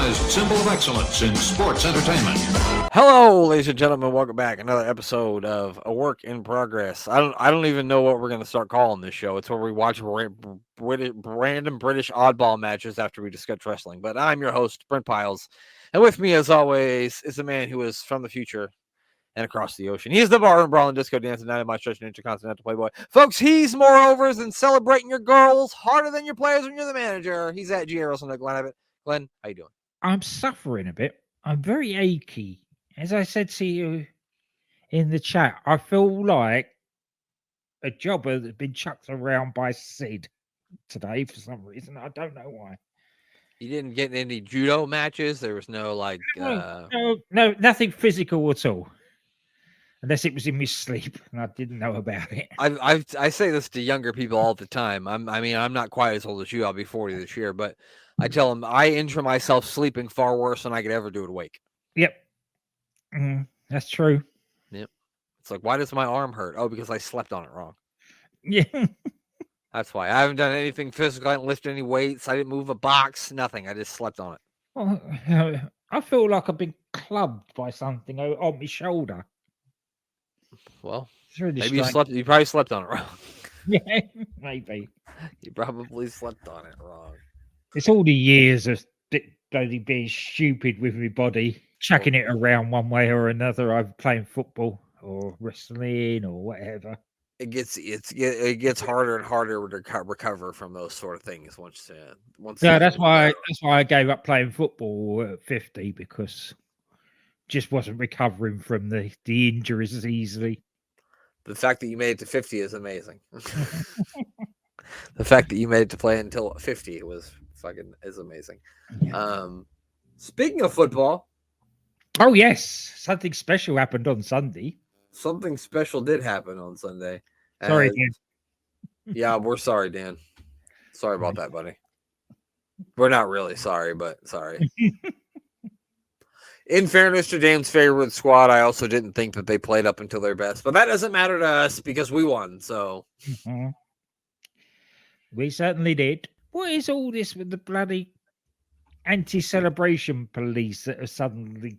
recognized symbol of excellence in sports entertainment. Hello, ladies and gentlemen. Welcome back. Another episode of A Work in Progress. I don't even know what we're going to start calling this show. It's where we watch random British oddball matches after we discuss wrestling. But I'm your host, Brent Piles. And with me, as always, is the man who is from the future and across the ocean. He's the bar and brawling disco dancing dynamite stretching intercontinental playboy. Folks, he's more overs than celebrating your girls harder than your players when you're the manager. He's at G. Russell. Glenn, how you doing? I'm suffering a bit. I'm very achy. As I said to you in the chat, I feel like a jobber that's been chucked around by Sid today for some reason. I don't know why. You didn't get any judo matches? There was no, No, nothing physical at all. Unless it was in my sleep and I didn't know about it. I say this to younger people all the time. I'm not quite as old as you. I'll be 40 this year, but I tell them I injure myself sleeping far worse than I could ever do it awake. Yep. That's true. Yep. It's like, why does my arm hurt? Oh, because I slept on it wrong. Yeah. That's why. I haven't done anything physical. I didn't lift any weights. I didn't move a box. Nothing. I just slept on it. Well, I feel like I've been clubbed by something on my shoulder. Well, really maybe you probably slept on it wrong. Yeah, maybe. You probably slept on it wrong. It's all the years of bloody being stupid with my body, chucking it around one way or another. I'm playing football or wrestling or whatever. It gets harder and harder to recover from those sort of things once. That's why I gave up playing football at 50, because just wasn't recovering from the injuries as easily. The fact that you made it to 50 is amazing. The fact that you made it to play until 50 is amazing. Yeah. Speaking of football. Oh, yes. Something special happened on Sunday. Something special did happen on Sunday. Sorry, Dan. Yeah, we're sorry, Dan. Sorry about that, buddy. We're not really sorry, but sorry. In fairness to Dan's favorite squad, I also didn't think that they played up until their best. But that doesn't matter to us because we won, so. Mm-hmm. We certainly did. What is all this with the bloody anti-celebration police that have suddenly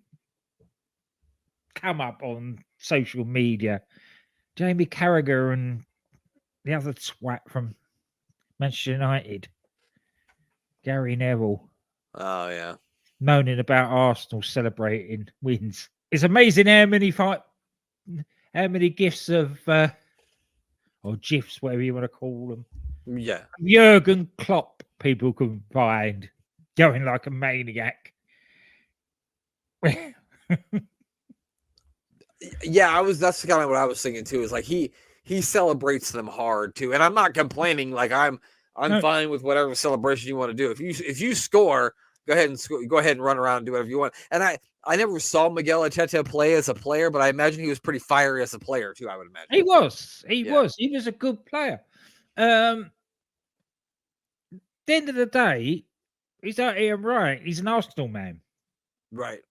come up on social media? Jamie Carragher and the other twat from Manchester United, Gary Neville. Oh, yeah. Moaning about Arsenal celebrating wins. It's amazing how many gifs of or gifs, whatever you want to call them. Yeah. Jurgen Klopp people can find going like a maniac. Yeah, that's kind of what I was thinking too. Is like he celebrates them hard too, and I'm not complaining. Like I'm fine with whatever celebration you want to do. If you score, go ahead and run around and do whatever you want. And I never saw Miguel Arteta play as a player, but I imagine he was pretty fiery as a player too. I would imagine he was. He was a good player. At the end of the day, he's out here right. He's an Arsenal man, right?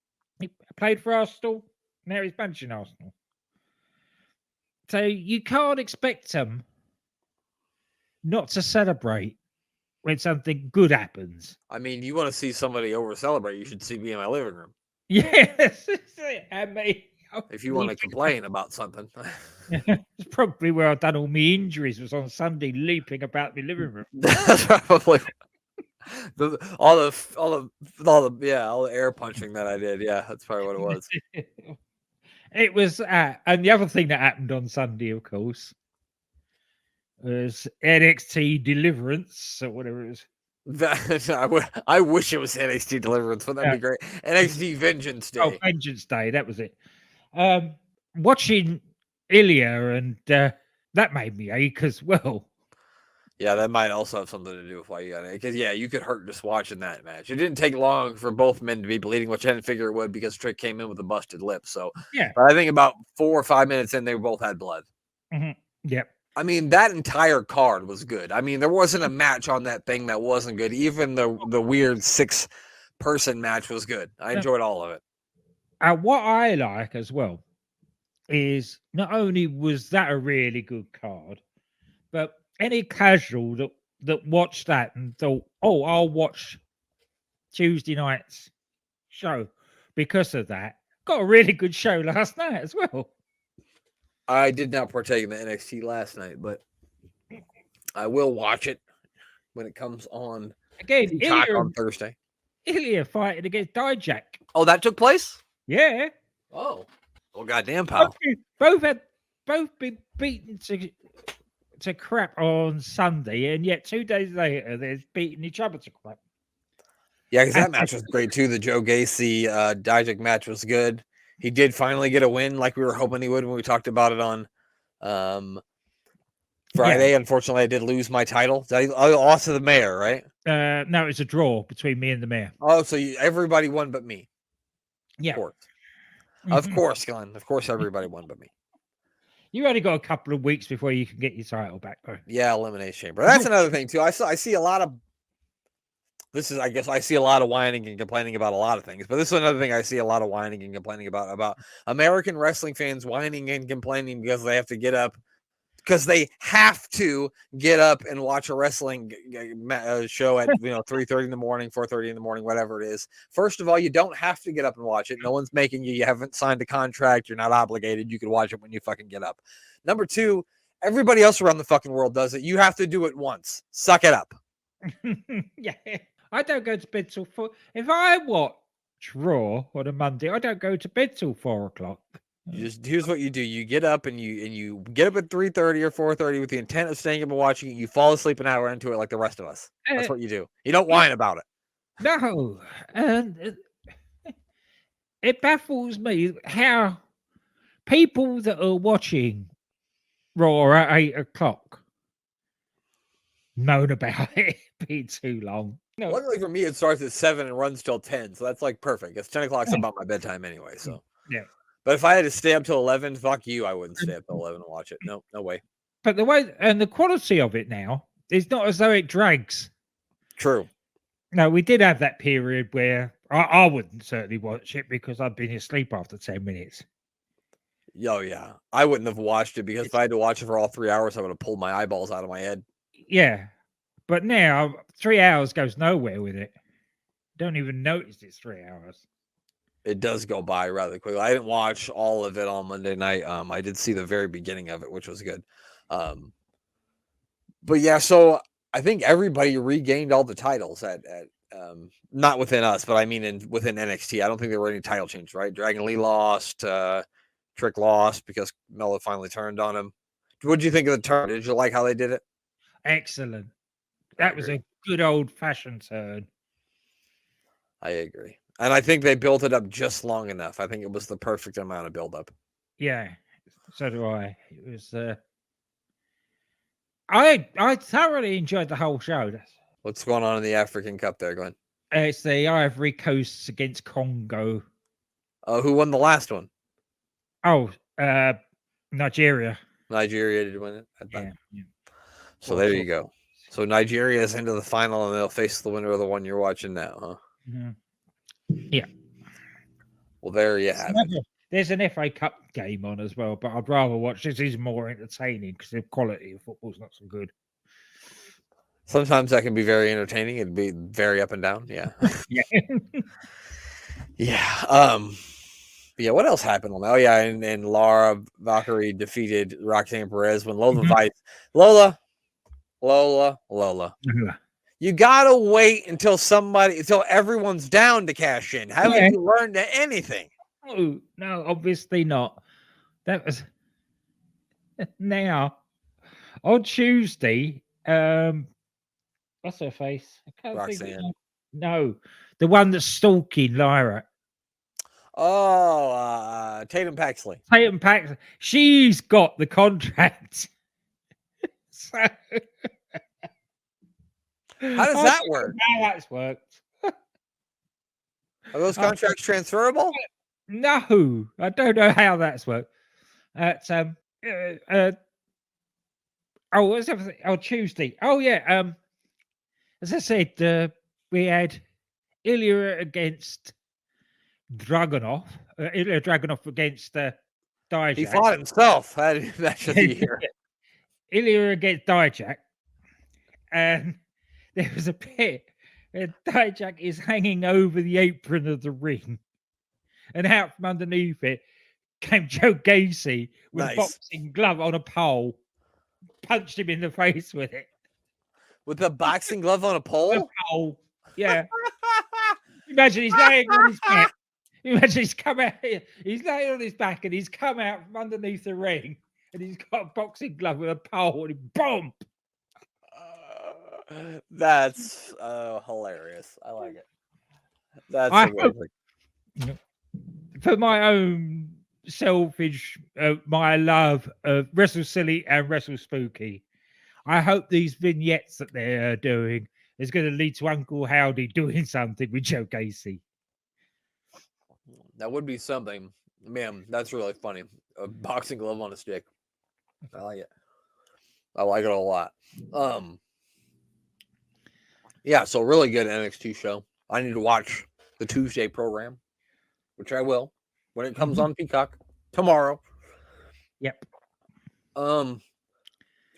He played for Arsenal. Now he's managing Arsenal. So you can't expect him not to celebrate when something good happens. I mean, you want to see somebody over celebrate, you should see me in my living room. Yes. I mean, if you want to complain about something. It's probably where I've done all my injuries, was on Sunday leaping about my living room. That's probably all the air punching that I did. Yeah, that's probably what it was. It was, and the other thing that happened on Sunday, of course, was NXT Deliverance or whatever it is. I wish it was NXT Deliverance, but that'd be great. NXT Vengeance Day. Oh, Vengeance Day, that was it. Watching Ilya, and that made me ache as well. Yeah, that might also have something to do with why you got it. Because, yeah, you could hurt just watching that match. It didn't take long for both men to be bleeding, which I didn't figure it would because Trick came in with a busted lip. So, yeah. But I think about 4 or 5 minutes in, they both had blood. Mm-hmm. Yep. I mean, that entire card was good. I mean, there wasn't a match on that thing that wasn't good. Even the weird 6-person match was good. I enjoyed all of it. What I like as well is not only was that a really good card, but any casual that watched that and thought, oh, I'll watch Tuesday night's show because of that. Got a really good show last night as well. I did not partake in the NXT last night, but I will watch it when it comes on Again, Peacock on Thursday. Ilya fighting against Dijak. Oh, that took place? Yeah. Oh. Well, goddamn, pal. Both been beaten to crap on Sunday, and yet 2 days later they're beating each other to crap. Yeah, because that match was great too. The Joe Gacy Dijak match was good. He did finally get a win, like we were hoping he would when we talked about it on Friday. Yeah. Unfortunately, I did lose my title. I lost to the mayor, right? No, it's a draw between me and the mayor. Oh, so everybody won but me. Yeah. Of course. Of course, Glenn. Of course, everybody won but me. You only got a couple of weeks before you can get your title back, though. Yeah, Elimination Chamber. That's another thing, too. I see a lot of... I guess I see a lot of whining and complaining about a lot of things, but this is another thing I see a lot of whining and complaining about American wrestling fans whining and complaining because they have to get up, and watch a wrestling show at 3:30 in the morning, 4:30 in the morning, whatever it is. First of all, you don't have to get up and watch it. No one's making you. You haven't signed a contract. You're not obligated. You can watch it when you fucking get up. Number two, everybody else around the fucking world does it. You have to do it once. Suck it up. Yeah. I don't go to bed till 4. If I watch Raw on a Monday, I don't go to bed till 4 o'clock. Here's what you do: you get up and you get up at 3:30 or 4:30 with the intent of staying up and watching it. You fall asleep an hour into it, like the rest of us. That's what you do. You don't whine about it. No, and it baffles me how people that are watching Raw at 8 o'clock moan about it being too long. No. Luckily for me, it starts at 7 and runs till 10, so that's like perfect. It's 10 o'clock about my bedtime anyway. So yeah. But if I had to stay up till 11, fuck you, I wouldn't stay up till 11 and watch it. No way. But the way and the quality of it now is not as though it drags. True. No, we did have that period where I wouldn't certainly watch it because I'd been asleep after 10 minutes. Oh, yeah. I wouldn't have watched it because if I had to watch it for all 3 hours, I would have pulled my eyeballs out of my head. Yeah. But now 3 hours goes nowhere with it. Don't even notice it's 3 hours. It does go by rather quickly. I didn't watch all of it on Monday night. I did see the very beginning of it, which was good. But yeah, so I think everybody regained all the titles at not within us, but I mean within NXT. I don't think there were any title changes, right? Dragon Lee lost, Trick lost because Melo finally turned on him. What did you think of the turn? Did you like how they did it? Excellent. That was a good old-fashioned turn. I agree. And I think they built it up just long enough. I think it was the perfect amount of build-up. Yeah, so do I. It was. I thoroughly enjoyed the whole show. What's going on in the African Cup there, Glenn? It's the Ivory Coast against Congo. Who won the last one? Oh, Nigeria. Nigeria did win it. Yeah. So there you go. So Nigeria is into the final, and they'll face the winner of the one you're watching now, huh? Mm-hmm. Yeah. Well, there you have it. There's an FA Cup game on as well, but I'd rather watch this. Is more entertaining because the quality of football's not so good. Sometimes that can be very entertaining. It'd be very up and down. Yeah. Yeah. Yeah. Yeah. What else happened on that? Oh yeah, and Laura Valkyrie defeated Roxanne Perez when Lola. You gotta wait until everyone's down to cash in. Haven't you learned anything? No, obviously not. That was now on Tuesday. What's her face? I can't Roxanne. No, the one that's stalking Lyra. Oh, Tatum Paxley. She's got the contract. So, how does that work? How that's worked? Are those contracts transferable? No, I don't know how that's worked. What's everything? Oh, Tuesday. Oh yeah. As I said, we had Ilya against Dragunov. Ilya Dragunov against Dijak. He fought himself. That should be here. Ilya against Dijak, and there was a bit Dijak is hanging over the apron of the ring, and out from underneath it came Joe Gacy with a boxing glove on a pole, punched him in the face with it. With a boxing glove on a pole? Yeah. Imagine he's laying on his back. Imagine he's come out here. He's laying on his back and he's come out from underneath the ring and he's got a boxing glove with a pole and boom. That's hilarious. I like it. That's amazing. For my own selfish, my love of Wrestle Silly and Wrestle Spooky, I hope these vignettes that they're doing is going to lead to Uncle Howdy doing something with Joe Gacy. That would be something. Man, that's really funny. A boxing glove on a stick. I like it. I like it a lot. Yeah, so really good NXT show. I need to watch the Tuesday program, which I will when it comes on Peacock tomorrow. Yep.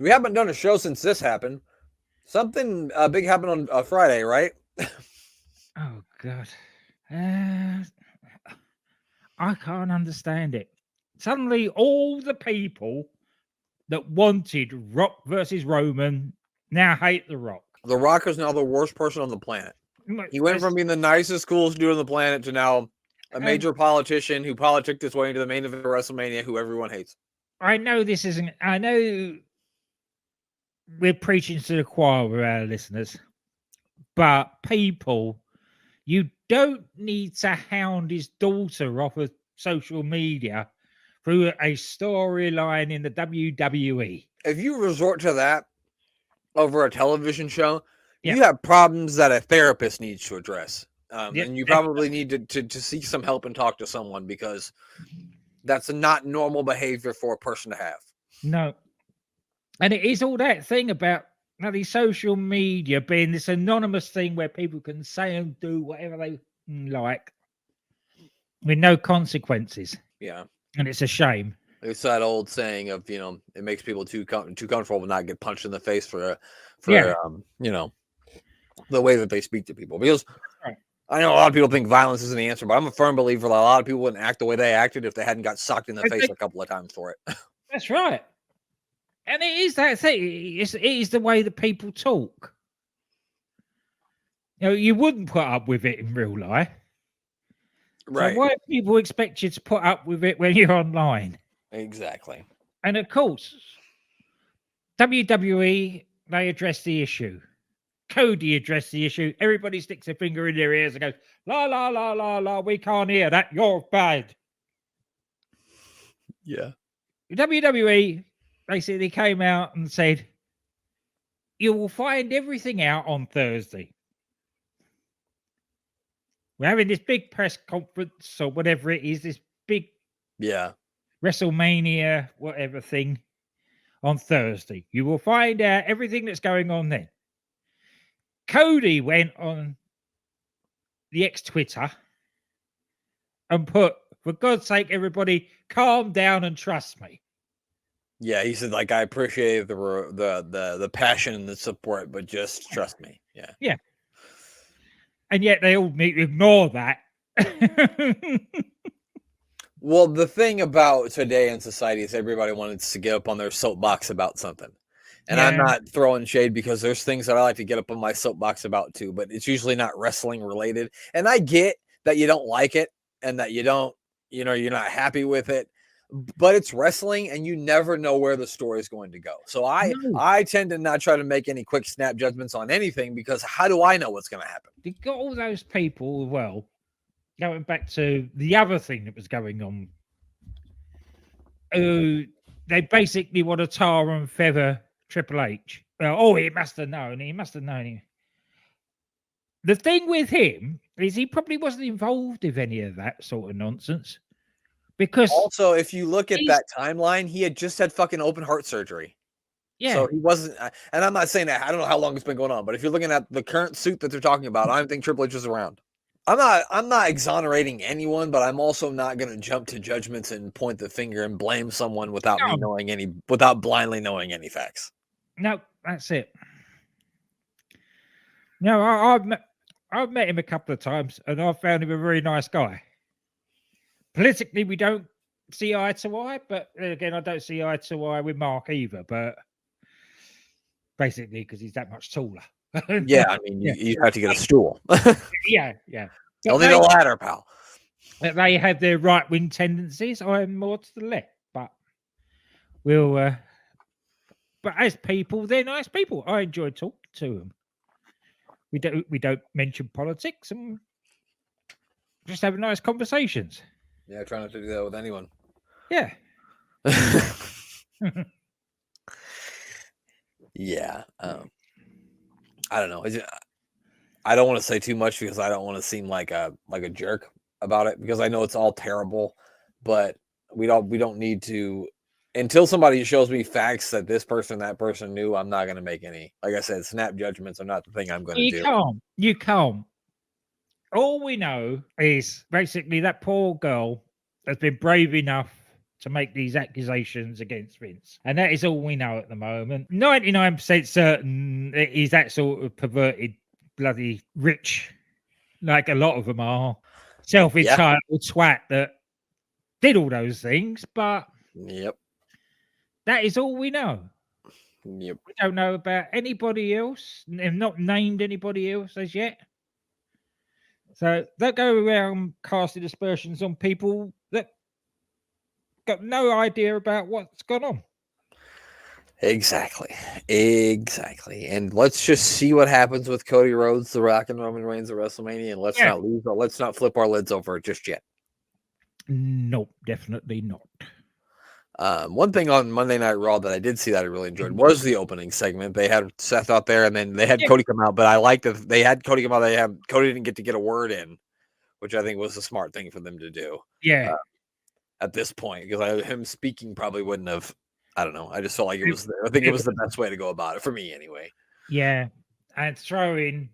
We haven't done a show since this happened. Something big happened on Friday, right? Oh God. I can't understand it. Suddenly, all the people that wanted Rock versus Roman now hate The Rock. The Rock is now the worst person on the planet. He went from being the nicest, coolest dude on the planet to now a major politician who politicked his way into the main event of WrestleMania, who everyone hates. I know this isn't. I know we're preaching to the choir with our listeners, but people, you don't need to hound his daughter off of social media through a storyline in the WWE. If you resort to that over a television show, you have problems that a therapist needs to address. And you probably need to seek some help and talk to someone, because that's not normal behavior for a person to have. No. And it is all that thing about the social media being this anonymous thing where people can say and do whatever they like with no consequences. Yeah. And it's a shame. It's that old saying of, it makes people too comfortable to not get punched in the face for the way that they speak to people. Because I know a lot of people think violence isn't the answer, but I'm a firm believer that a lot of people wouldn't act the way they acted if they hadn't got socked in the face a couple of times for it. That's right. And it is that thing. It is the way that people talk. You wouldn't put up with it in real life. Right. So why do people expect you to put up with it when you're online? Exactly. And of course, WWE, they address the issue. Cody addressed the issue. Everybody sticks their finger in their ears and goes, la, la, la, la, la, we can't hear that. You're bad. Yeah. WWE basically came out and said, you will find everything out on Thursday. We're having this big press conference or whatever it is, this big WrestleMania, whatever thing on Thursday. You will find out everything that's going on then. Cody went on the ex-Twitter and put, for God's sake, everybody, calm down and trust me. Yeah, he said, I appreciate the passion and the support, but just trust me. Yeah. Yeah. And yet they all need to ignore that. Well, the thing about today in society is everybody wants to get up on their soapbox about something. And I'm not throwing shade, because there's things that I like to get up on my soapbox about too, but it's usually not wrestling related. And I get that you don't like it and that you don't, you're not happy with it, but it's wrestling and you never know where the story is going to go. So I tend to not try to make any quick snap judgments on anything, because how do I know what's going to happen? You got all those people as well, going back to the other thing that was going on. They basically want to tar and feather Triple H. Well, he must have known. He must have known. The thing with him is he probably wasn't involved with any of that sort of nonsense. Because also, if you look at that timeline, he had just had fucking open heart surgery. Yeah. So he wasn't, and I'm not saying that, I don't know how long it's been going on, but if you're looking at the current suit that they're talking about, I don't think Triple H is around. I'm not exonerating anyone, but I'm also not going to jump to judgments and point the finger and blame someone without blindly knowing any facts. No, that's it. No, I've met him a couple of times, and I found him a very nice guy. Politically, we don't see eye to eye, but again, I don't see eye to eye with Mark either. But basically, because he's that much taller. Yeah, I mean, you have to get a stool. Yeah. But Only the ladder, pal. they have their right wing tendencies. I'm more to the left, but we'll. But as people, they're nice people. I enjoy talking to them. We don't mention politics and just have nice conversations. Yeah, try not to do that with anyone. Yeah. Yeah. I don't know. I don't want to say too much because I don't want to seem like a jerk about it, because I know it's all terrible, but we don't need to, until somebody shows me facts that this person, that person knew. I'm not going to make any, like I said, snap judgments are not the thing I'm going to do. You can't. All we know is basically that poor girl has been brave enough to make these accusations against Vince. And that is all we know at the moment. 99% certain he's that sort of perverted, bloody rich, like a lot of them are, self-entitled twat that did all those things. But that is all we know. Yep. We don't know about anybody else. They've not named anybody else as yet. So they go around casting aspersions on people that got no idea about what's gone on. Exactly. And let's just see what happens with Cody Rhodes, The Rock, and Roman Reigns at WrestleMania, and let's not flip our lids over it just yet. Nope, definitely not. One thing on Monday Night Raw that I did see that I really enjoyed was the opening segment. They had Seth out there, and then they had Cody come out. But I liked that they had Cody come out. Cody didn't get a word in, which I think was a smart thing for them to do. Yeah. At this point, because him speaking probably wouldn't have. I don't know. I just felt like it was. I think it was the best way to go about it for me, anyway. Yeah, and throwing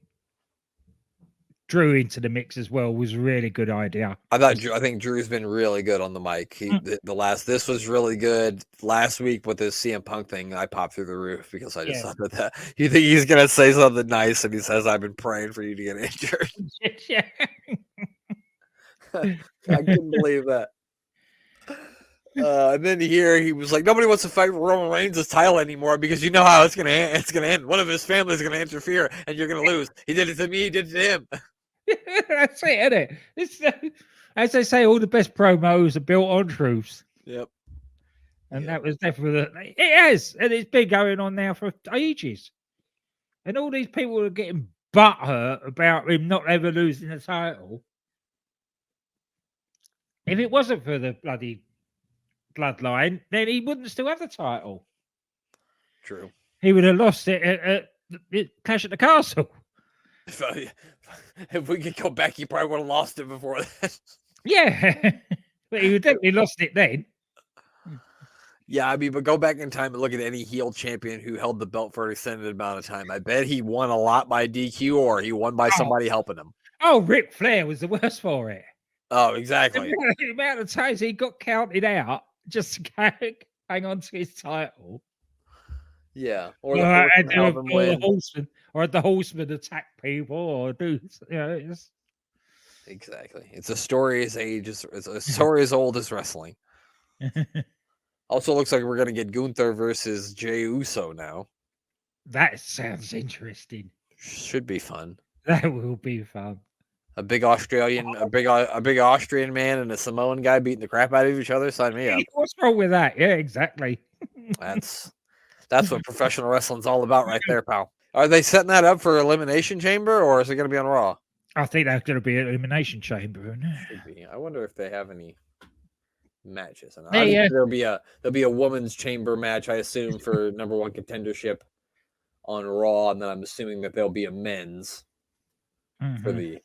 Drew into the mix as well was a really good idea. I think Drew's been really good on the mic. This was really good last week with this CM Punk thing. I popped through the roof because I just thought that you think he's gonna say something nice, and he says, "I've been praying for you to get injured." Yeah. I couldn't believe that. And then here he was like, "Nobody wants to fight for Roman Reigns' title anymore because you know how it's gonna end. One of his family is gonna interfere, and you're gonna lose. He did it to me. He did it to him." That's it, isn't it? It's, as they say, all the best promos are built on truths. Yep. And that was definitely it is, and it's been going on now for ages. And all these people are getting butthurt about him not ever losing the title. If it wasn't for the bloody bloodline, then he wouldn't still have the title. True. He would have lost it at Clash at the Castle. If we could go back, he probably would have lost it before that. Yeah, but he would definitely lost it then. Yeah, I mean, but go back in time and look at any heel champion who held the belt for an extended amount of time. I bet he won a lot by DQ or he won by somebody helping him. Oh, Ric Flair was the worst for it. Oh, exactly. The amount of times he got counted out just to hang on to his title. Yeah. Or the horseman attack people or do exactly. It's a story as old as wrestling. Also looks like we're gonna get Gunther versus Jey Uso now. That sounds interesting. Should be fun. That will be fun. A big Australian man and a Samoan guy beating the crap out of each other. Sign me up. What's wrong with that? Yeah, exactly. That's what professional wrestling's all about, right there, pal. Are they setting that up for Elimination Chamber, or is it going to be on Raw? I think that's going to be an Elimination Chamber. Should be. I wonder if they have any matches. There'll be a women's chamber match, I assume, for number one contendership on Raw, and then I'm assuming that there'll be a men's for the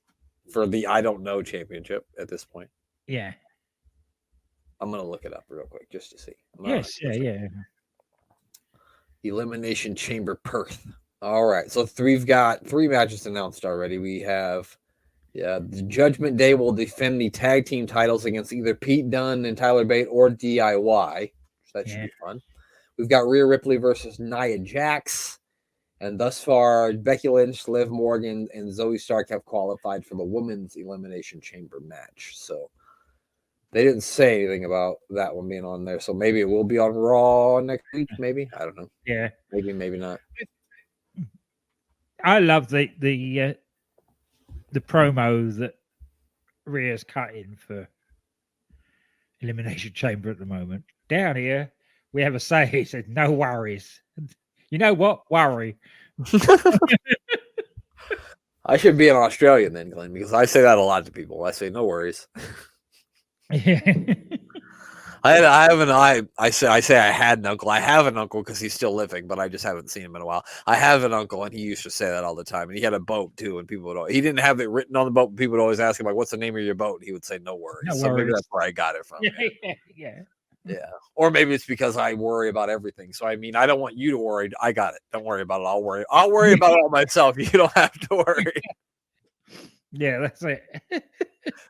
I don't know championship at this point. Yeah. I'm gonna look it up real quick just to see. Yeah. Elimination Chamber Perth. All right, so we've got 3 matches announced already. We have the Judgment Day will defend the tag team titles against either Pete Dunne and Tyler Bate or DIY. So that should be fun. We've got Rhea Ripley versus Nia Jax. And thus far, Becky Lynch, Liv Morgan, and Zoe Stark have qualified for the Women's Elimination Chamber match. So they didn't say anything about that one being on there. So maybe it will be on Raw next week. Maybe, I don't know. Yeah, maybe not. I love the promo that Rhea's cutting for Elimination Chamber at the moment. Down here, we have a say. He said, "No worries." You know what? Worry. I should be an Australian then, Glenn, because I say that a lot to people. I say, "No worries." Yeah. I say I had an uncle. I have an uncle because he's still living, but I just haven't seen him in a while. I have an uncle, and he used to say that all the time. And he had a boat too, and people would. He didn't have it written on the boat. But people would always ask him like, "What's the name of your boat?" And he would say, "No worries." No So maybe worries. that's where I got it from. Yeah. Or maybe it's because I worry about everything. So I mean, I don't want you to worry. I got it. Don't worry about it. I'll worry about it all myself. You don't have to worry. Yeah, that's it.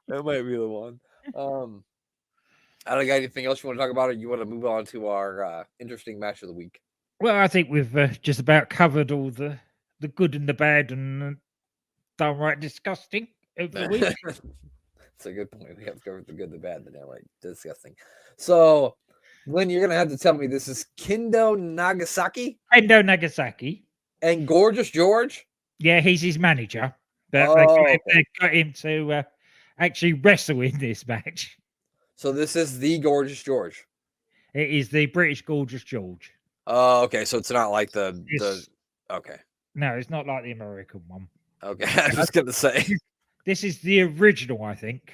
That might be the one. I don't got anything else you want to talk about, or you want to move on to our interesting match of the week? Well, I think we've just about covered all the good and the bad and downright disgusting of the week. That's a good point. We have covered the good, the bad, the downright disgusting. So, Glenn, you're going to have to tell me this is Kendo Nagasaki? Kendo Nagasaki. And Gorgeous George? Yeah, he's his manager. But they got him to actually wrestle in this match. So this is the Gorgeous George? It is the British Gorgeous George. Oh, okay. So it's not like the okay. No, it's not like the American one. Okay, I was going to say. This is the original, I think.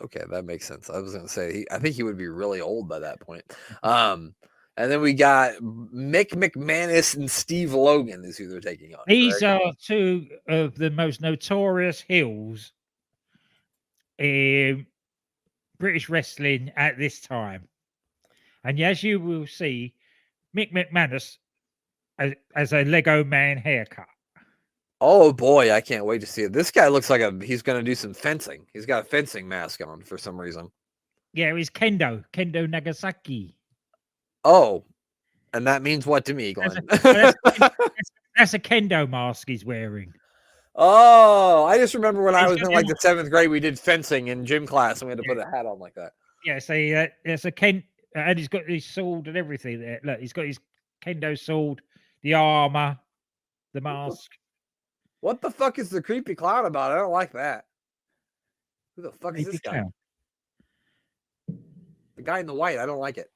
Okay, that makes sense. I was going to say, I think he would be really old by that point. And then we got Mick McManus and Steve Logan is who they're taking on. These are two of the most notorious heels in British wrestling at this time. And as you will see, Mick McManus has a Lego man haircut. Oh boy, I can't wait to see it. This guy looks like he's going to do some fencing. He's got a fencing mask on for some reason. Yeah, he's Kendo Nagasaki. Oh, and that means what to me, Glenn? That's a Kendo mask he's wearing. Oh, I just remember when I was in like the 7th grade, we did fencing in gym class, and we had to put a hat on like that. Yeah, so it's a Ken, and he's got his sword and everything there. Look, he's got his Kendo sword, the armor, the mask. What the fuck is the creepy clown about? I don't like that. Who the fuck is this guy? The guy in the white. I don't like it.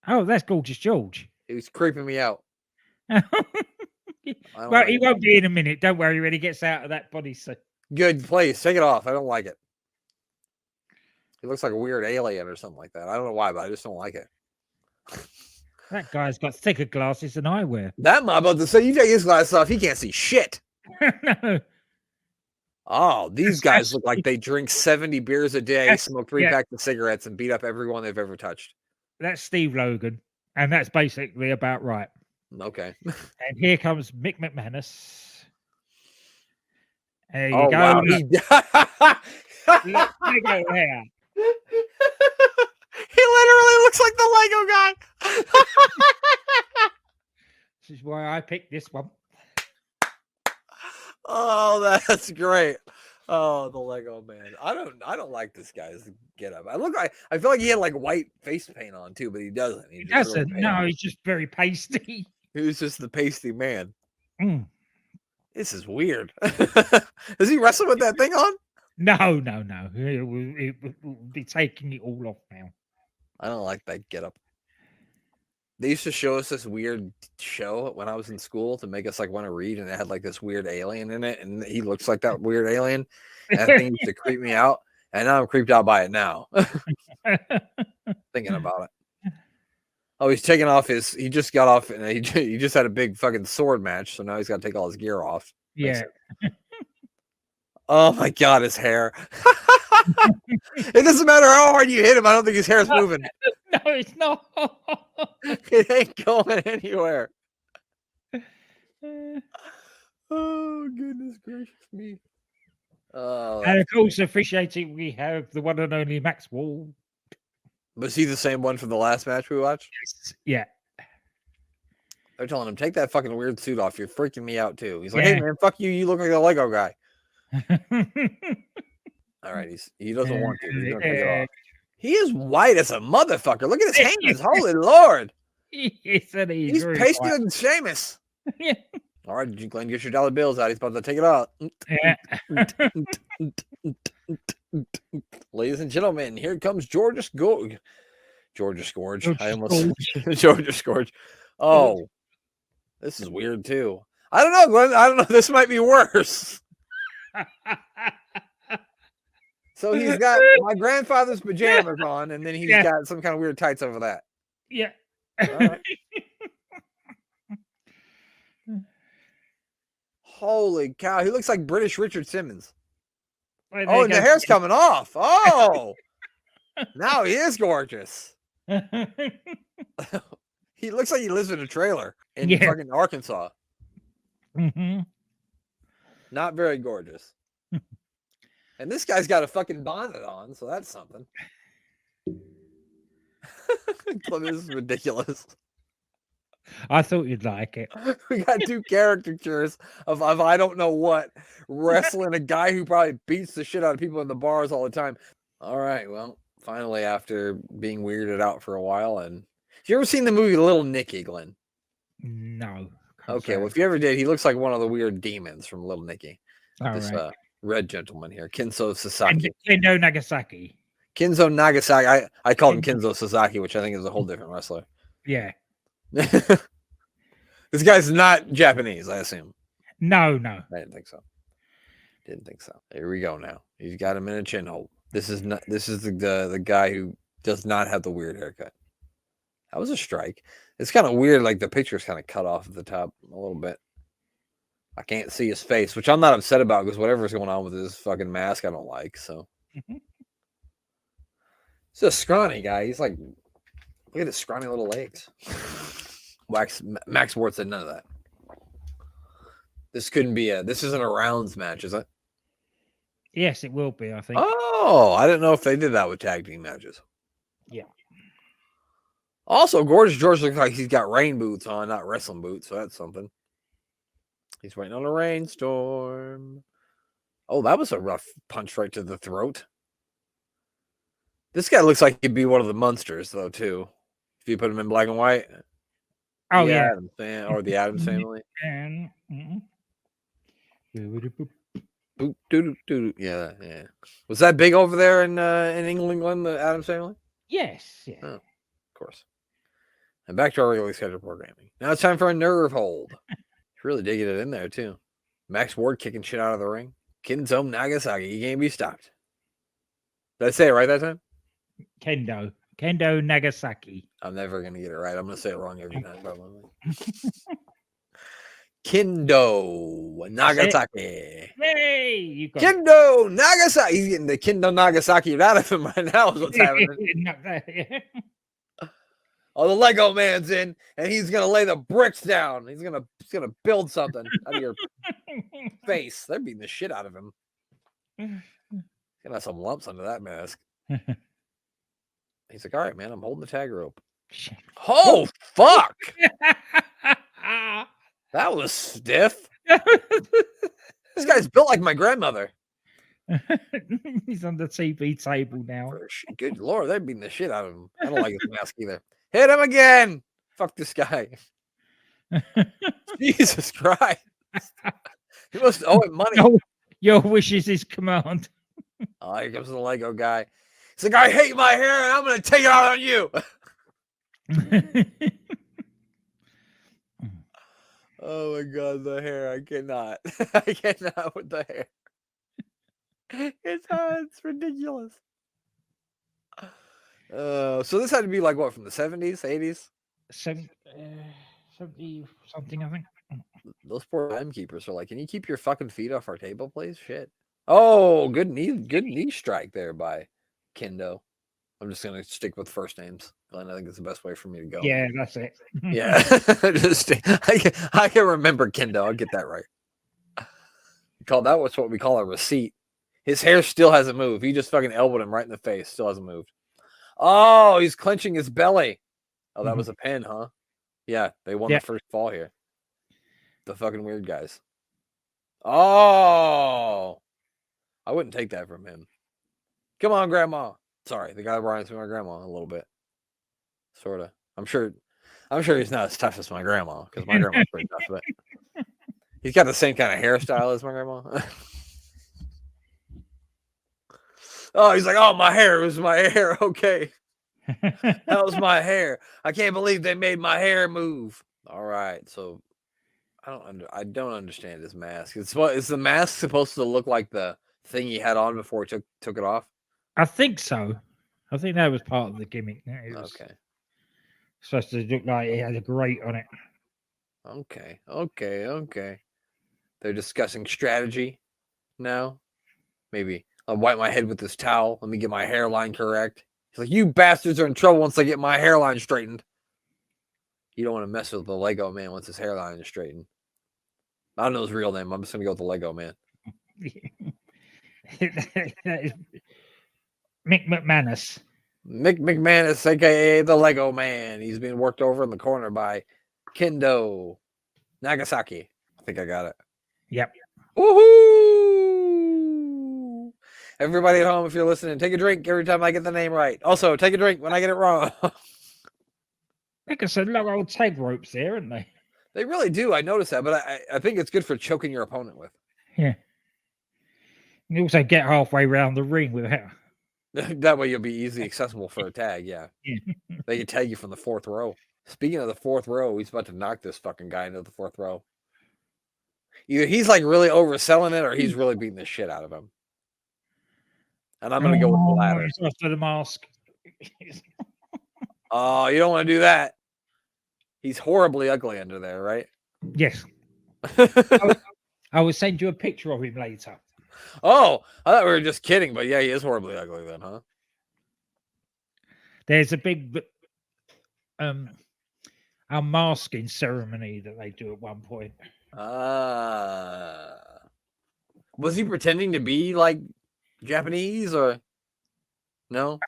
Oh, that's Gorgeous George. He was creeping me out. Well, he won't be in a minute. Don't worry when he gets out of that bodysuit. Good, please take it off. I don't like it. He looks like a weird alien or something like that. I don't know why, but I just don't like it. That guy's got thicker glasses than I wear. That I'm about to say, you take his glasses off, he can't see shit. No. Oh, these guys look like they drink 70 beers a day, smoke 3 packs of cigarettes, and beat up everyone they've ever touched. That's Steve Logan, and that's basically about right. Okay. And here comes Mick McManus. There you go. Wow. Look Lego hair. He literally looks like the Lego guy. This is why I picked this one. Oh, that's great. Oh, the Lego man. I don't like this guy's getup. I feel like he had like white face paint on too, but he doesn't. He doesn't. Really no, he's just very pasty. He was just the pasty man. Mm. This is weird. Is he wrestling with that thing on? No. It will be taking it all off now. I don't like that getup. They used to show us this weird show when I was in school to make us like want to read, and it had like this weird alien in it, and he looks like that weird alien. And that thing used to creep me out, and now I'm creeped out by it now. Thinking about it. Oh, he's taking off he just got off, and he just had a big fucking sword match, so now he's got to take all his gear off. Yeah. Oh my god, his hair. It doesn't matter how hard you hit him, I don't think his hair's moving. No, it's not. It ain't going anywhere. Oh, goodness gracious me. And of course, officiating, we have the one and only Max Wall. Was he the same one from the last match we watched? Yes. Yeah. They're telling him, take that fucking weird suit off. You're freaking me out too. He's like, hey man, fuck you. You look like a Lego guy. All right, he doesn't want to, but he's gonna take it off. He is white as a motherfucker. Look at his hands. Holy Lord. He's pasty like Sheamus. Yeah. All right, Glenn, get your dollar bills out. He's about to take it out. Ladies and gentlemen, here comes Georgia Scourge. Georgia Scourge. Oh, this is weird too. I don't know, Glenn. I don't know. This might be worse. So he's got my grandfather's pajamas on, and then he's got some kind of weird tights over that. Yeah. Right. Holy cow. He looks like British Richard Simmons. Oh, and the hair's coming off. Oh, now he is gorgeous. He looks like he lives in a trailer in fucking Arkansas. Mm-hmm. Not very gorgeous. And this guy's got a fucking bonnet on, so that's something. This is ridiculous. I thought you'd like it. We got two caricatures of I don't know what wrestling a guy who probably beats the shit out of people in the bars all the time. All right, well, finally, after being weirded out for a while, and you ever seen the movie Little Nicky, Glenn? No. Okay, well, if you ever did, he looks like one of the weird demons from Little Nicky. All this right. Red gentleman here, Kenzo Sasaki. Kendo Nagasaki. Kenzo Nagasaki. I called him Kenzo Sasaki, which I think is a whole different wrestler. Yeah. This guy's not Japanese, I assume. No. I didn't think so. Here we go now. He's got him in a chin hold. This is the guy who does not have the weird haircut. That was a strike. It's kind of weird, like the picture's kind of cut off at the top a little bit. I can't see his face, which I'm not upset about because whatever's going on with his fucking mask, I don't like. So it's a scrawny guy. He's like, look at his scrawny little legs. Max Ward said none of that. This isn't a rounds match, is it? Yes, it will be, I think. Oh, I didn't know if they did that with tag team matches. Yeah. Also, Gorgeous George looks like he's got rain boots on, not wrestling boots, so that's something. He's waiting on a rainstorm. Oh, that was a rough punch right to the throat. This guy looks like he'd be one of the Munsters, though, too. If you put him in black and white. Oh, yeah. Or the Addams Family. Yeah. Was that big over there in England, the Addams Family? Yes. Yeah. Oh, of course. And back to our regularly scheduled programming. Now it's time for a nerve hold. He's really digging it in there, too. Max Ward kicking shit out of the ring. Kenzo Nagasaki. He can't be stopped. Did I say it right that time? Kendo Nagasaki. I'm never going to get it right. I'm going to say it wrong every time, probably. Kendo Nagasaki. Hey, you got Kendo Nagasaki. He's getting the Kendo Nagasaki out of him right now is what's happening. Oh, the Lego man's in, and he's gonna lay the bricks down. He's gonna build something out of your face. They're beating the shit out of him. He's gonna have some lumps under that mask. He's like, all right, man, I'm holding the tag rope. Oh, fuck. That was stiff. This guy's built like my grandmother. He's on the TV table now. Good Lord, they're beating the shit out of him. I don't like his mask either. Hit him again. Fuck this guy. Jesus Christ. He must owe him money. Your wish is his command. Oh, here comes the Lego guy. He's like, I hate my hair and I'm going to take it out on you. Oh my God, the hair. I cannot. I cannot with the hair. It's ridiculous. So this had to be like what, from the 70s, 80s? 70 something, I think. Those poor timekeepers are like, can you keep your fucking feet off our table, please? Shit. Oh, good knee strike there by Kendo. I'm just gonna stick with first names, Glenn. I think it's the best way for me to go. Yeah, that's it. Yeah, I can remember Kendo. I'll get that right. That was what we call a receipt. His hair still hasn't moved. He just fucking elbowed him right in the face. Still hasn't moved. Oh, he's clenching his belly. Oh, that was a pin, huh? Yeah, they won Yeah. the first fall here. The fucking weird guys. Oh, I wouldn't take that from him. Come on, Grandma. Sorry, the guy reminds me of my grandma a little bit. Sort of. I'm sure he's not as tough as my grandma, because my grandma's pretty tough, but he's got the same kind of hairstyle as my grandma. Oh, he's like, oh, my hair. It was my hair. Okay. How's my hair? I can't believe they made my hair move. All right, so I don't understand his mask. Is the mask supposed to look like the thing he had on before he took it off? I think so. I think that was part of the gimmick. It was Okay. supposed to look like he had a grate on it. Okay. They're discussing strategy now. Maybe I'll wipe my head with this towel. Let me get my hairline correct. He's like, you bastards are in trouble once I get my hairline straightened. You don't want to mess with the Lego man once his hairline is straightened. I don't know his real name. I'm just going to go with the Lego man. That is Mick McManus. Mick McManus, a.k.a. the Lego man. He's being worked over in the corner by Kendo. Nagasaki. I think I got it. Yep. Woohoo! Everybody at home, if you're listening, take a drink every time I get the name right. Also, take a drink when I get it wrong. Like I said, lot of old tag ropes there, aren't they? They really do. I noticed that, but I think it's good for choking your opponent with. Yeah. You also get halfway around the ring without. That way you'll be easily accessible for a tag, yeah. They can tag you from the fourth row. Speaking of the fourth row, he's about to knock this fucking guy into the fourth row. Either he's like really overselling it or he's really beating the shit out of him. And I'm going to go with the latter. He's after the mask. Oh, you don't want to do that. He's horribly ugly under there, right? Yes. I will send you a picture of him later. Oh, I thought we were just kidding, but yeah, he is horribly ugly then, huh? There's a big unmasking ceremony that they do at one point. Was he pretending to be like Japanese or no?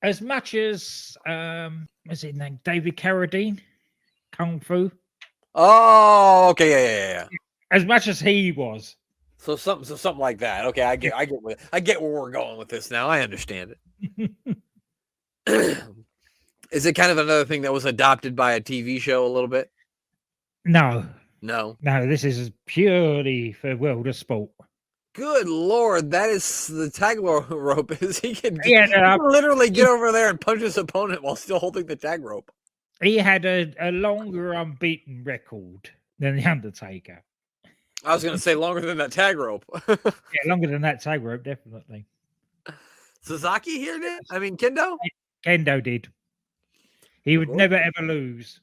As much as what's his name? David Carradine, Kung Fu. Oh, okay, yeah. As much as he was. So something like that. Okay, I get where we're going with this now. I understand it. Is it kind of another thing that was adopted by a TV show a little bit? No. No, this is purely for World of Sport. Good Lord, that is the tag rope. Is he can literally get over there and punch his opponent while still holding the tag rope. He had a longer unbeaten record than The Undertaker. I was going to say longer than that tag rope. Yeah, longer than that tag rope, definitely. Sasaki here did? I mean, Kendo? Kendo did. He would never, ever lose.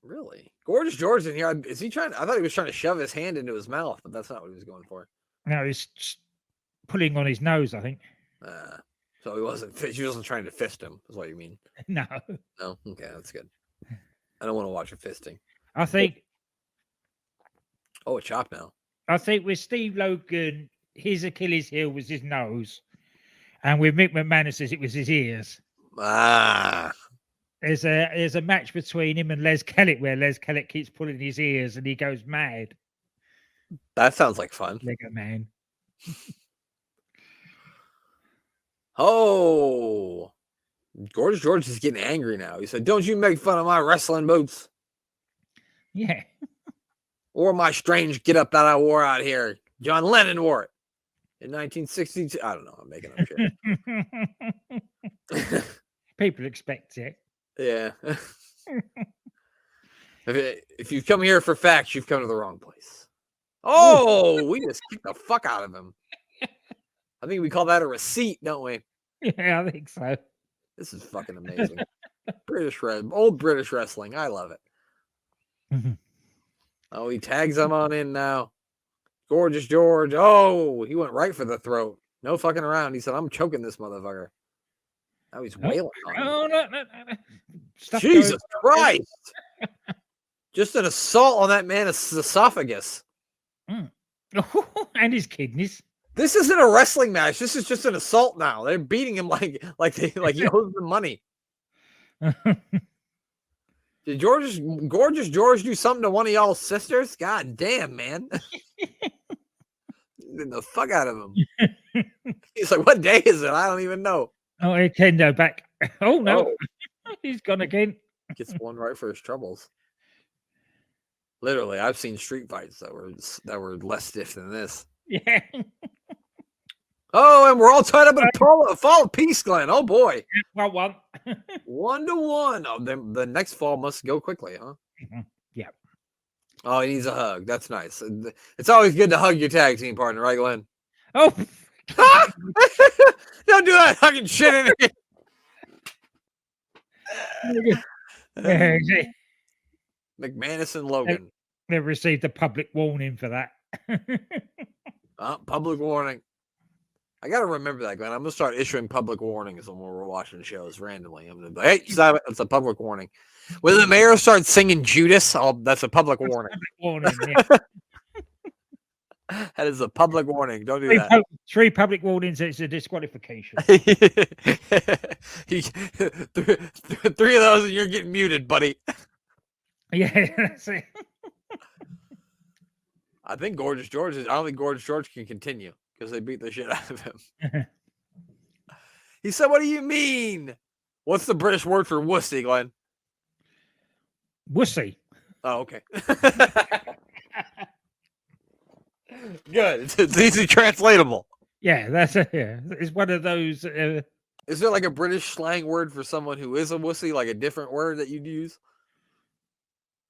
Really? Gorgeous George in here. Is he trying? I thought he was trying to shove his hand into his mouth, but that's not what he was going for. No, he's pulling on his nose, I think. So he wasn't trying to fist him, is what you mean. No. No? Okay, that's good. I don't want to watch a fisting. I think. Oh, a chop now. I think with Steve Logan, his Achilles heel was his nose. And with Mick McManus, it was his ears. There's a match between him and Les Kellett where Les Kellett keeps pulling his ears and he goes mad. That sounds like fun. Lego man. Oh, Gorgeous George is getting angry now. He said, "Don't you make fun of my wrestling boots." Yeah. Or my strange get up that I wore out here. John Lennon wore it in 1962. I don't know. I'm making up shit. People expect it. Yeah. If you've come here for facts, you've come to the wrong place. Oh, we just kicked the fuck out of him. I think we call that a receipt, don't we? Yeah, I think so. This is fucking amazing. Old British wrestling. I love it. Oh, he tags him on in now. Gorgeous George. Oh, he went right for the throat. No fucking around. He said, "I'm choking this motherfucker." Now he's wailing on him. No. Jesus Christ. Just an assault on that man's esophagus. And his kidneys. This isn't a wrestling match. This is just an assault now. They're beating him like he owes them money. Did Gorgeous George do something to one of y'all's sisters? God damn, man. Getting the fuck out of him. He's like, what day is it? I don't even know. Oh, hey, Kendo back. Oh, no. He's gone again. Gets one right for his troubles. Literally, I've seen street fights that were less stiff than this. Yeah. Oh, and we're all tied up in a fall of peace, Glenn. Oh, boy. 1-1. 1-1. Oh, the next fall must go quickly, huh? Yeah. Oh, he needs a hug. That's nice. It's always good to hug your tag team partner, right, Glenn? Oh. Don't do that hugging shit in here. McManus and Logan. They've received a public warning for that. Public warning. I got to remember that, Glenn. I'm going to start issuing public warnings when we're watching shows randomly. I'm going to be like, hey, stop it. It's a public warning. When the mayor starts singing Judas, that's a public warning. Public warning, yeah. That is a public warning. Don't do that. 3 public warnings, it's a disqualification. 3 of those and you're getting muted, buddy. Yeah, that's it. I don't think Gorgeous George can continue because they beat the shit out of him. He said, what do you mean? What's the British word for wussy, Glenn? Wussy. Oh, okay. Good. It's easy translatable. Yeah, that's it. Yeah. It's one of those. Is there like a British slang word for someone who is a wussy, like a different word that you'd use?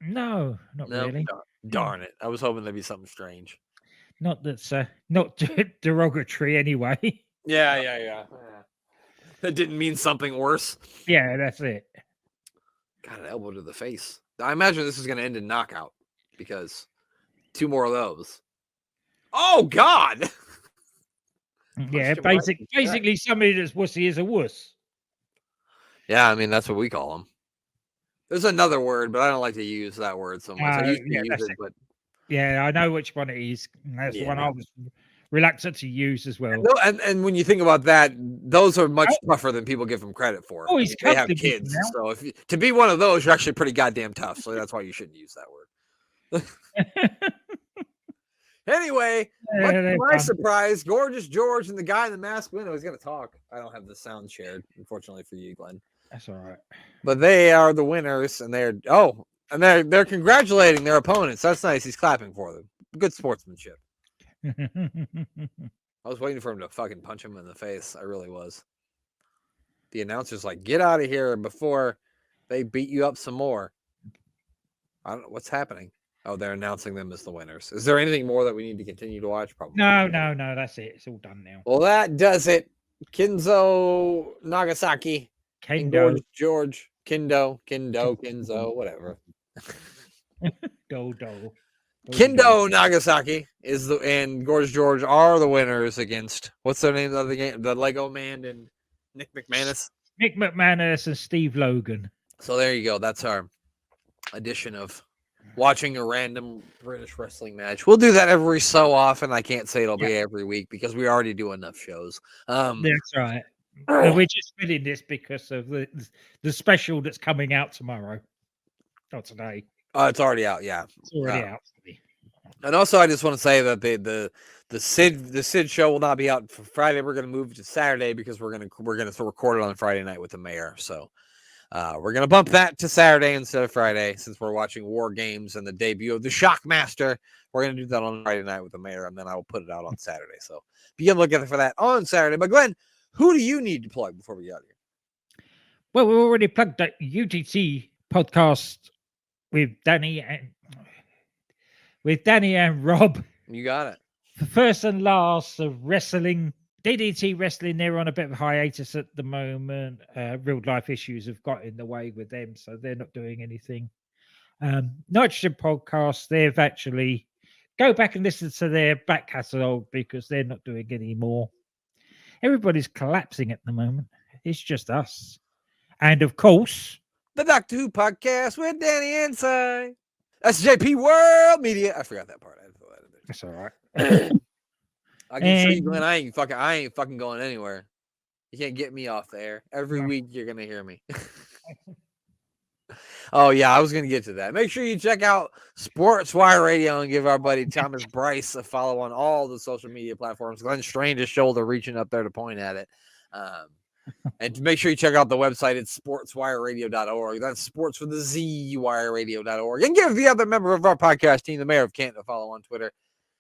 No, not really. Darn it. I was hoping there'd be something strange. Not that's not derogatory anyway. Yeah. That didn't mean something worse. Yeah, that's it. Got an elbow to the face. I imagine this is going to end in knockout because 2 more of those. Oh, God. Yeah, basically somebody that's wussy is a wuss. Yeah, I mean, that's what we call them. There's another word, but I don't like to use that word so much. I used to use it, but... Yeah, I know which one it is. That's the one I was reluctant to use as well. No, and when you think about that, those are much tougher than people give them credit for. Oh, he's they have kids, so to be one of those, you're actually pretty goddamn tough. So that's why you shouldn't use that word. Anyway, much to my surprise, Gorgeous George and the guy in the mask window is going to talk. I don't have the sound shared, unfortunately for you, Glenn. That's all right. But they are the winners, and they're congratulating their opponents. That's nice. He's clapping for them. Good sportsmanship. I was waiting for him to fucking punch him in the face. I really was. The announcer's like, get out of here before they beat you up some more. I don't know what's happening. Oh, they're announcing them as the winners. Is there anything more that we need to continue to watch? Probably. No. That's it. It's all done now. Well, that does it. Kendo, Nagasaki, Kendo, George, Kendo, whatever. Kendo, Nagasaki and Gorgeous George are the winners against what's their names of the game? The Lego Man and Nick McManus. Mick McManus and Steve Logan. So there you go. That's our edition of watching a random British wrestling match. We'll do that every so often. I can't say it'll be every week because we already do enough shows. That's right. We're just filling this because of the special that's coming out tomorrow. Not today. It's already out. Yeah, it's already out. And also, I just want to say that the Sid show will not be out for Friday. We're going to move to Saturday because we're going to record it on Friday night with the mayor. So we're going to bump that to Saturday instead of Friday since we're watching War Games and the debut of the Shockmaster. We're going to do that on Friday night with the mayor, and then I will put it out on Saturday. So be on the lookout for that on Saturday. But Glenn, who do you need to plug before we get out of here? Well, we already plugged that UTC podcast with Danny and Rob. You got it. The first and last of wrestling. DDT Wrestling, they're on a bit of hiatus at the moment. Real life issues have got in the way with them, so they're not doing anything. Nitrogen Podcast, they've actually go back and listen to their back catalogue because they're not doing any more. Everybody's collapsing at the moment. It's just us. And of course, the Doctor Who podcast with Danny Inside. SJP World Media. I forgot that part. That's all right. I can see you, Glenn. I ain't fucking going anywhere. You can't get me off the air. Every week you're gonna hear me. Oh, yeah, I was going to get to that. Make sure you check out Sports Wire Radio and give our buddy Thomas Bryce a follow on all the social media platforms. Glenn strained his shoulder reaching up there to point at it. And make sure you check out the website. It's sportswireradio.org. That's sports with the Z, wireradio.org. And give the other member of our podcast team, the mayor of Canton, a follow on Twitter.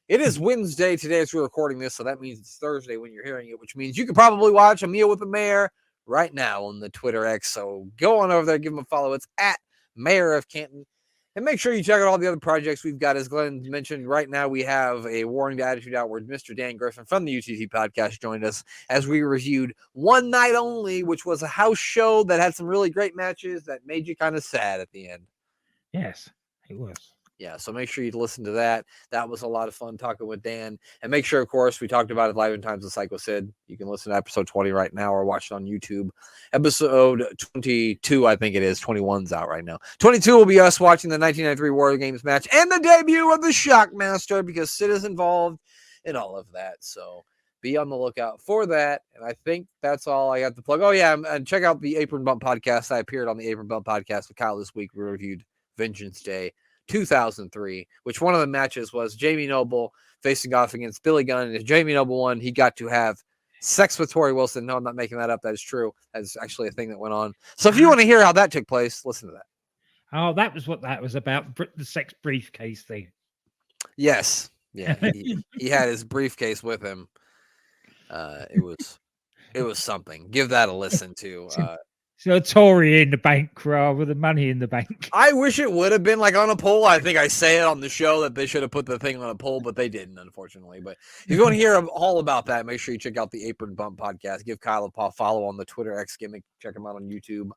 It is Wednesday today as we're recording this, so that means it's Thursday when you're hearing it, which means you can probably watch A Meal with the Mayor right now on the Twitter X. So go on over there, give him a follow. It's at Mayor of Canton. And make sure you check out all the other projects we've got. As Glenn mentioned, right now we have a Warring the Attitude Out where Mr. Dan Griffin from the UTT podcast joined us as we reviewed One Night Only, which was a house show that had some really great matches that made you kind of sad at the end. Yes, it was. Yeah, so make sure you listen to that. That was a lot of fun talking with Dan. And make sure, of course, we talked about it live in Times of Psycho Sid. You can listen to episode 20 right now or watch it on YouTube. Episode 22, I think it is. 21's out right now. 22 will be us watching the 1993 War Games match and the debut of the Shockmaster because Sid is involved in all of that. So be on the lookout for that. And I think that's all I got to plug. Oh, yeah, and check out the Apron Bump podcast. I appeared on the Apron Bump podcast with Kyle this week. We reviewed Vengeance Day 2003, which one of the matches was Jamie Noble facing off against Billy Gunn. And if Jamie Noble won, he got to have sex with Tori Wilson. No, I'm not making that up. That is true. That's actually a thing that went on. So if you want to hear how that took place, listen to that. Oh, that was what that was about. The sex briefcase thing. Yes. Yeah. He had his briefcase with him. It was something. Give that a listen to. So Tory in the bank rather than money in the bank. I wish it would have been like on a poll. I think I say it on the show that they should have put the thing on a poll, but they didn't, unfortunately. But if you want to hear all about that, make sure you check out the Apron Bump podcast. Give Kyle a follow on the Twitter X gimmick. Check him out on YouTube.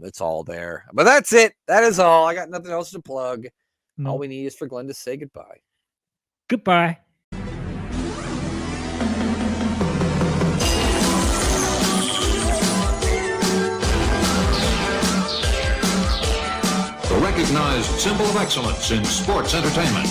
It's all there. But that's it. That is all. I got nothing else to plug. No. All we need is for Glenn to say goodbye. Goodbye. The recognized symbol of excellence in sports entertainment.